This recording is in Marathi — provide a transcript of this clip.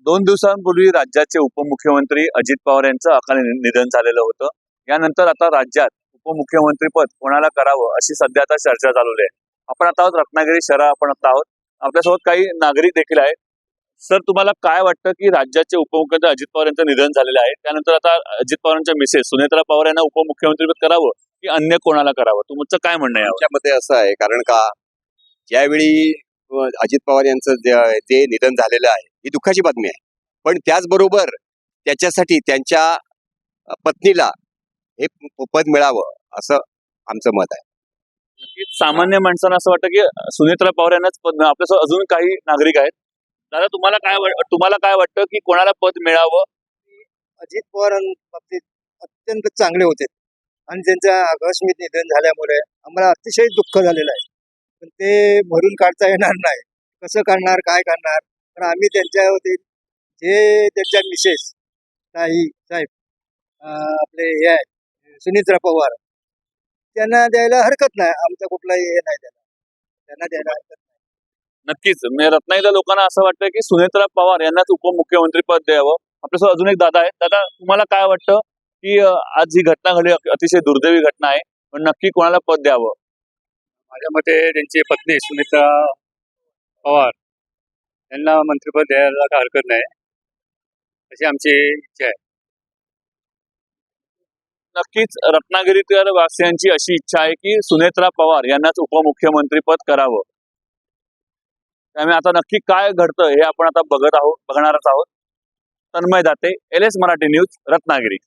2 दिवसांपूर्वी राज्याचे उपमुख्यमंत्री अजित पवार यांचं अकाली निधन झालेलं होतं. यानंतर आता राज्यात उपमुख्यमंत्रीपद कोणाला करावं अशी सध्या आता चर्चा चालवली आहे. आपण आता आहोत रत्नागिरी शहरात आपण आता आहोत. आपल्यासोबत काही नागरिक देखील आहेत. सर, तुम्हाला काय वाटतं की राज्याचे उपमुख्यमंत्री अजित पवार यांचं निधन झालेलं आहे, त्यानंतर आता अजित पवारांच्या मिसेस सुनेत्रा पवार यांना उपमुख्यमंत्रीपद करावं की अन्य कोणाला करावं? तुमचं काय म्हणणं आहे यावर? आमच्यामध्ये असं आहे, कारण का ज्यावेळी अजित पवार यांचं जे निधन झालेलं आहे ही दुःखाची बातमी आहे. पण त्याचबरोबर त्याच्यासाठी त्यांच्या पत्नीला हे पद मिळावं असं आमचं मत आहे. नक्कीच सामान्य माणसांना असं वाटतं की सुनेत्रा पवार यांनाच पद मिळावं. आपल्यासोबत अजून काही नागरिक आहेत. दादा, तुम्हाला काय वाटतं की कोणाला पद मिळावं? अजित पवार बाबतीत अत्यंत चांगले होते आणि त्यांचं आकस्मिक निधन झाल्यामुळे आम्हाला अतिशय दुःख झालेलं आहे. पण ते भरून काढता येणार नाही. कसं करणार, काय करणार? पण आम्ही त्यांच्यावरती जे त्यांच्या मिसेस ताई साहेब आपले हे आहे सुनित्रा पवार, त्यांना द्यायला हरकत नाही. आमचा कुठलाही हे नाही त्यांना द्यायला हरकत नाही. नक्कीच म्हणजे रत्नागिरीच्या लोकांना असं वाटतं की सुनेत्रा पवार यांनाच उपमुख्यमंत्री पद द्यावं. आपल्यासोबत अजून एक दादा आहे. दादा, तुम्हाला काय वाटतं की आज ही घटना घडली, अतिशय दुर्दैवी घटना आहे, पण नक्की कोणाला पद द्यावं? माझ्या मते त्यांची पत्नी सुनीता पवार यांना मंत्रिपद द्यायला काही हरकत नाही, अशी आमची इच्छा आहे. नक्कीच रत्नागिरीतील वासियांची अशी इच्छा आहे की सुनेत्रा पवार यांनाच उपमुख्यमंत्री पद करावं. त्यामुळे आता नक्की काय घडतं हे आपण आता बघणारच आहोत. Tanmay Date, LS Marathi news, Ratnagiri.